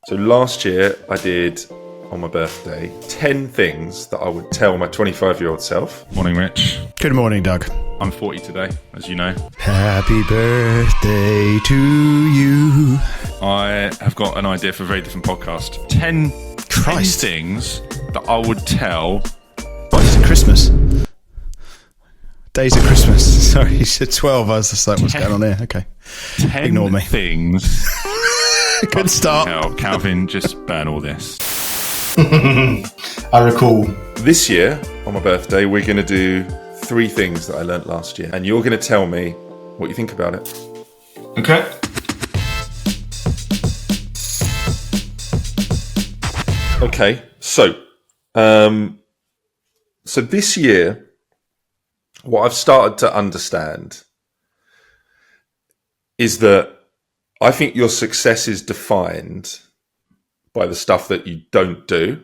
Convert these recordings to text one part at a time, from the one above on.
So last year I did, on my birthday, 10 things that I would tell my 25-year-old self. Morning, Rich. Good morning, Doug. I'm 40 today, as you know. Happy birthday to you. I have got an idea for a very different podcast. 10 things that I would tell... What is it, Christmas? Days of Christmas. Sorry, you said 12. I was just like, what's going on here? Okay. 10 Ignore me. things... Good start. Hell, Calvin, just burn all this. I recall. This year, on my birthday, we're going to do 3 things that I learnt last year. And you're going to tell me what you think about it. Okay. Okay, so this year, what I've started to understand is that I think your success is defined by the stuff that you don't do.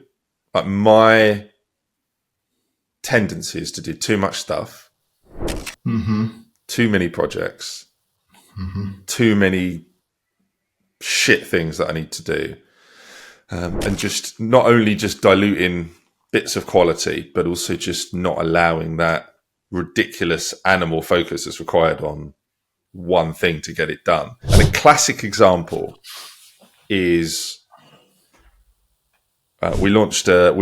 Like my tendency is to do too much stuff, too many projects, too many shit things that I need to do. And just not only just diluting bits of quality, but also just not allowing that ridiculous animal focus that's required on one thing to get it done. And a classic example is we launched a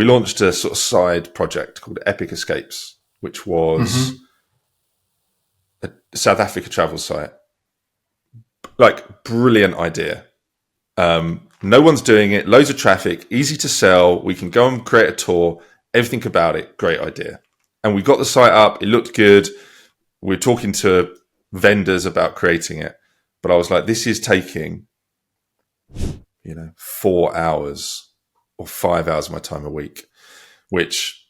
sort of side project called Epic Escapes, which was a South Africa travel site. Like, brilliant idea. No one's doing it, loads of traffic, easy to sell. We can go and create a tour, everything about it, great idea. And we got the site up, it looked good. We're talking to vendors about creating it. But I was like, this is taking, 4 hours or 5 hours of my time a week, which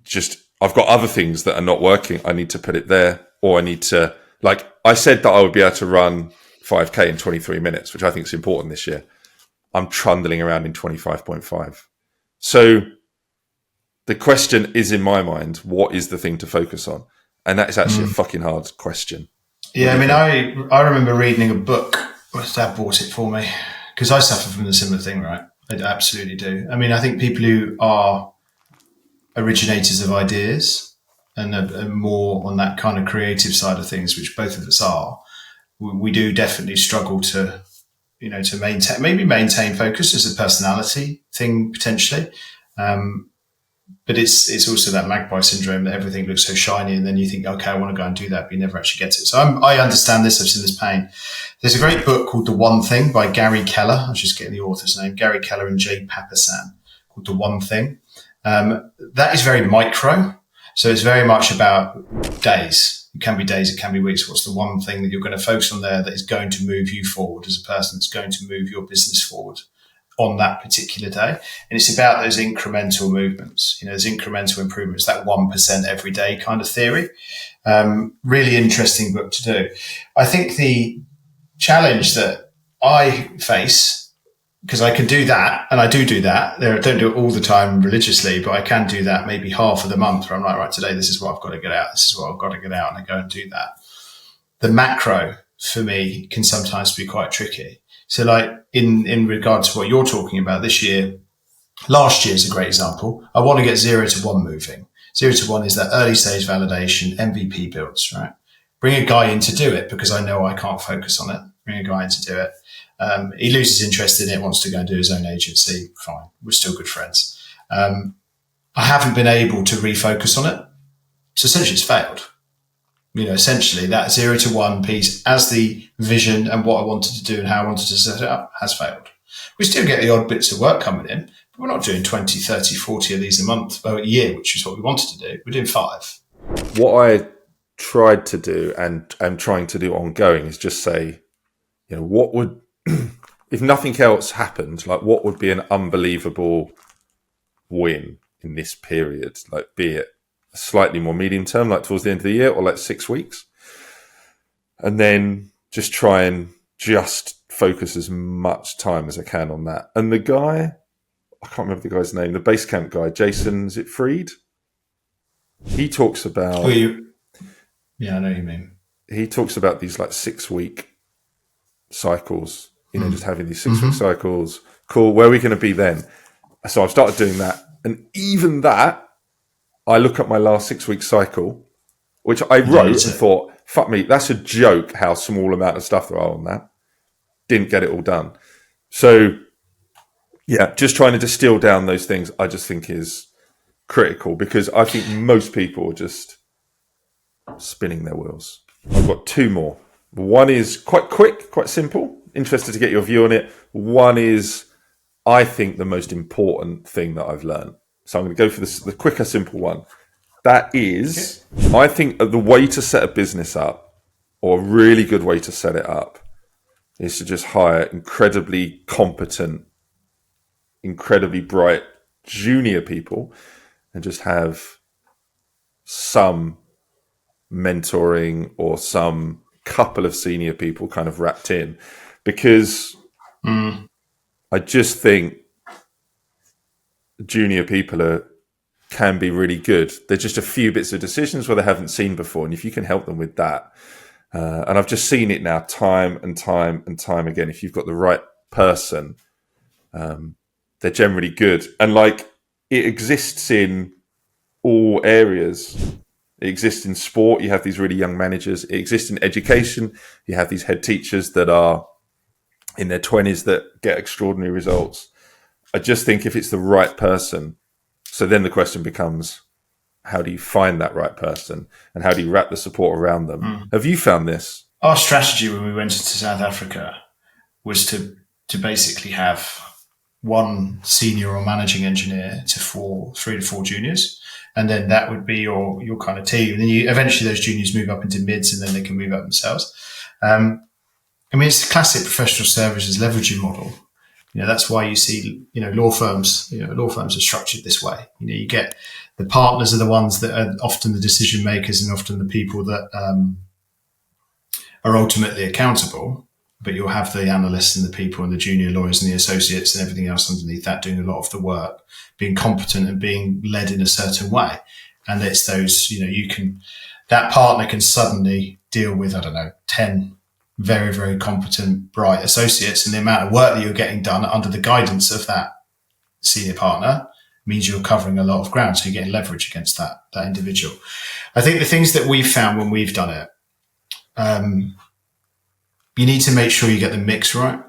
just, I've got other things that are not working. I need to put it there, or I need to, like, I said that I would be able to run 5K in 23 minutes, which I think is important this year. I'm trundling around in 25.5. So the question is, in my mind, what is the thing to focus on? And that is actually a fucking hard question. Yeah, I mean, I remember reading a book. My dad bought it for me because I suffer from the similar thing, right? I absolutely do. I mean, I think people who are originators of ideas and are more on that kind of creative side of things, which both of us are, we do definitely struggle to, to maintain focus as a personality thing potentially. But it's also that magpie syndrome that everything looks so shiny, and then you think, okay, I want to go and do that, but you never actually get it. So I understand this. I've seen this pain. There's a great book called The One Thing by Gary Keller. I was just getting the author's name, Gary Keller and Jay Papasan, called The One Thing. That is very micro. So it's very much about days. It can be days, it can be weeks. What's the one thing that you're going to focus on there that is going to move you forward as a person, that's going to move your business forward on that particular day? And it's about those incremental movements, those incremental improvements, that 1% every day kind of theory. Really interesting book to do. I think the challenge that I face, because I can do that, and I do that. I don't do it all the time religiously, but I can do that maybe half of the month where I'm like, right, today, this is what I've got to get out. This is what I've got to get out, and I go and do that. The macro for me can sometimes be quite tricky. So like in regard to what you're talking about this year, last year is a great example. I want to get 0 to 1 moving. 0 to 1 is that early stage validation, MVP builds, right? Bring a guy in to do it because I know I can't focus on it. Bring a guy in to do it. He loses interest in it, wants to go and do his own agency. Fine. We're still good friends. I haven't been able to refocus on it. So essentially it's failed. Essentially that 0 to 1 piece as the vision and what I wanted to do and how I wanted to set it up has failed. We still get the odd bits of work coming in, but we're not doing 20, 30, 40 of these a year, which is what we wanted to do. We're doing 5. What I tried to do and am trying to do ongoing is just say, what would, if nothing else happened, like what would be an unbelievable win in this period? Like, be it slightly more medium term, like towards the end of the year, or like 6 weeks, and then just try and just focus as much time as I can on that. And the guy, I can't remember the guy's name, the Basecamp guy, Jason, is it Fried? He talks about... Yeah, I know what you mean. He talks about these like 6 week cycles, just having these 6 week cycles, Cool. Where are we going to be then? So I've started doing that. And even that, I look at my last 6 week cycle, which I wrote and thought, fuck me, that's a joke how small amount of stuff there are on that. Didn't get it all done. So, yeah, just trying to distill down those things, I just think is critical, because I think most people are just spinning their wheels. I've got two more. One is quite quick, quite simple. Interested to get your view on it. One is, I think, the most important thing that I've learned. So I'm going to go for the quicker, simple one. That is, I think the way to set a business up, or a really good way to set it up, is to just hire incredibly competent, incredibly bright junior people and just have some mentoring or some couple of senior people kind of wrapped in. Because I just think junior people can be really good. There's just a few bits of decisions where they haven't seen before. And if you can help them with that, and I've just seen it now time and time and time again, if you've got the right person, they're generally good. And like, it exists in all areas. It exists in sport. You have these really young managers. It exists in education. You have these head teachers that are in their 20s that get extraordinary results. I just think if it's the right person, so then the question becomes, how do you find that right person and how do you wrap the support around them? Have you found this? Our strategy when we went to South Africa was to basically have one senior or managing engineer to 3 to 4 juniors. And then that would be your kind of team. And then eventually those juniors move up into mids and then they can move up themselves. I mean, it's the classic professional services leveraging model. That's why you see, law firms are structured this way. You get the partners are the ones that are often the decision makers and often the people that are ultimately accountable. But you'll have the analysts and the people and the junior lawyers and the associates and everything else underneath that doing a lot of the work, being competent and being led in a certain way. And it's those, that partner can suddenly deal with, 10 very, very competent, bright associates, and the amount of work that you're getting done under the guidance of that senior partner means you're covering a lot of ground. So you're getting leverage against that individual. I think the things that we've found when we've done it, you need to make sure you get the mix right.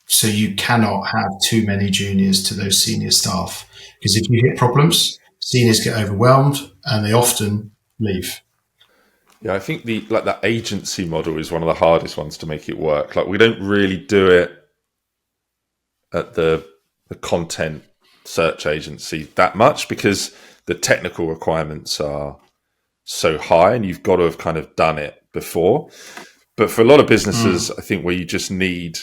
So you cannot have too many juniors to those senior staff, because if you hit problems, seniors get overwhelmed and they often leave. Yeah, I think that agency model is one of the hardest ones to make it work. Like, we don't really do it at the content search agency that much because the technical requirements are so high and you've got to have kind of done it before. But for a lot of businesses, I think where you just need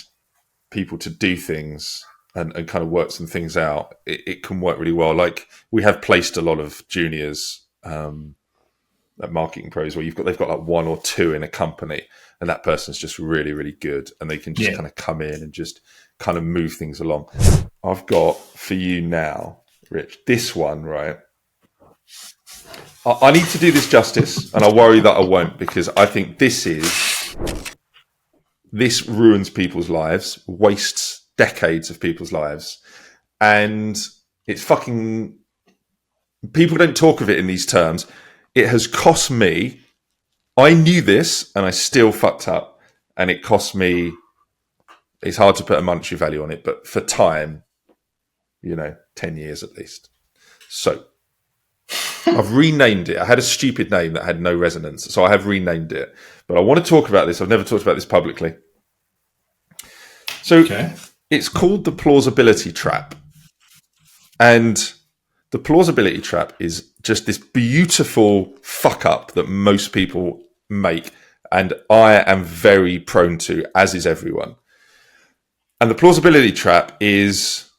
people to do things and kind of work some things out, it can work really well. Like, we have placed a lot of juniors at Marketing Pros where they've got like 1 or 2 in a company and that person's just really, really good and they can just kind of come in and just kind of move things along. I've got for you now, Rich, this one, right? I need to do this justice and I worry that I won't, because I think this ruins people's lives, wastes decades of people's lives, and it's fucking, people don't talk of it in these terms. It has cost me, I knew this and I still fucked up, and it cost me, it's hard to put a monetary value on it, but for time, 10 years at least. So I've renamed it. I had a stupid name that had no resonance, so I have renamed it. But I want to talk about this. I've never talked about this publicly. So It's called the Plausibility Trap. And the Plausibility Trap is just this beautiful fuck up that most people make, and I am very prone to, as is everyone. And the Plausibility Trap is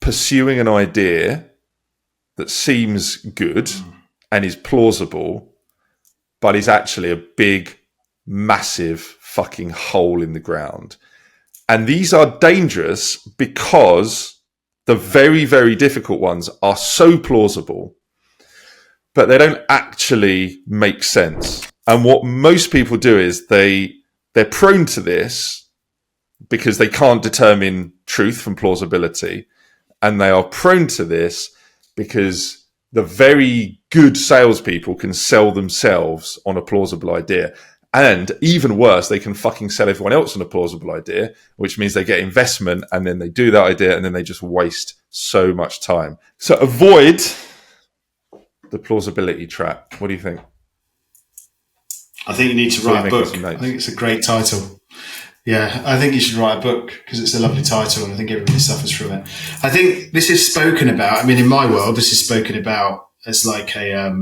pursuing an idea that seems good and is plausible, but is actually a big, massive fucking hole in the ground. And these are dangerous because the very, very difficult ones are so plausible, but they don't actually make sense. And what most people do is they're prone to this because they can't determine truth from plausibility, and they are prone to this because the very good salespeople can sell themselves on a plausible idea. And even worse, they can fucking sell everyone else on a plausible idea, which means they get investment and then they do that idea and then they just waste so much time. So avoid the plausibility trap. What do you think? I think you need to write a book. I think it's a great title. Yeah, I think you should write a book because it's a lovely title and I think everybody suffers from it. I think this is spoken about. I mean, in my world, this is spoken about as like a,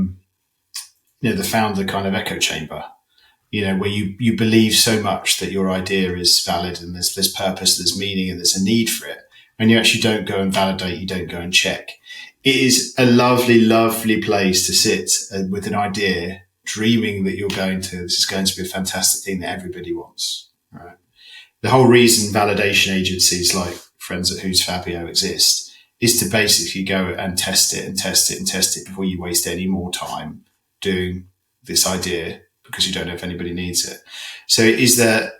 the founder kind of echo chamber. Where you believe so much that your idea is valid and there's purpose, there's meaning, and there's a need for it. And you actually don't go and validate, you don't go and check. It is a lovely, lovely place to sit with an idea, dreaming that this is going to be a fantastic thing that everybody wants. Right? The whole reason validation agencies like Friends at Who's Fabio exist is to basically go and test it and test it and test it before you waste any more time doing this idea, because you don't know if anybody needs it. So is there,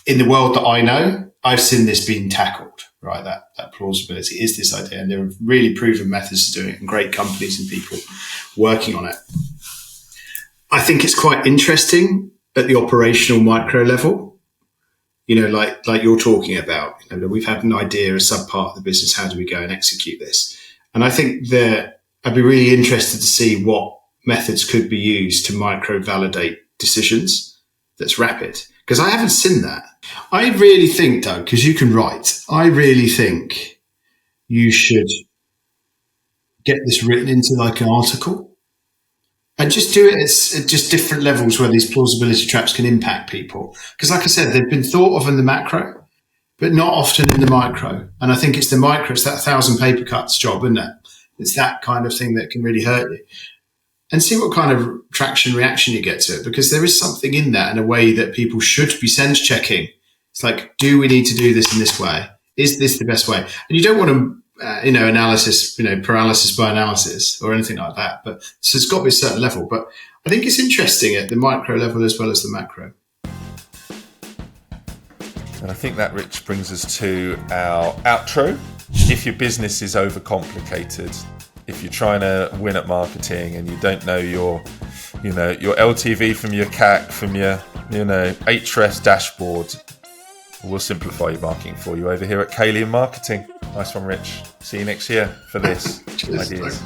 in the world that I know, I've seen this being tackled, right? That plausibility is this idea. And there are really proven methods to doing it and great companies and people working on it. I think it's quite interesting at the operational micro level, like you're talking about. We've had an idea, a sub-part of the business. How do we go and execute this? And I think I'd be really interested to see what methods could be used to micro-validate decisions that's rapid. Because I haven't seen that. I really think, Doug, because you can write, I really think you should get this written into like an article and just do it at just different levels where these plausibility traps can impact people. Because like I said, they've been thought of in the macro, but not often in the micro. And I think it's the micro, it's that 1,000 paper cuts job, isn't it? It's that kind of thing that can really hurt you. And see what kind of traction reaction you get to it, because there is something in that in a way that people should be sense checking. It's like, do we need to do this in this way? Is this the best way? And you don't want to, analysis, paralysis by analysis or anything like that. But so it's got to be a certain level. But I think it's interesting at the micro level as well as the macro. And I think that, Rich, brings us to our outro. If your business is overcomplicated, if you're trying to win at marketing and you don't know your LTV from your CAC, from your, Ahrefs dashboard, we'll simplify your marketing for you over here at Kalian Marketing. Nice one, Rich. See you next year for this. Ideas.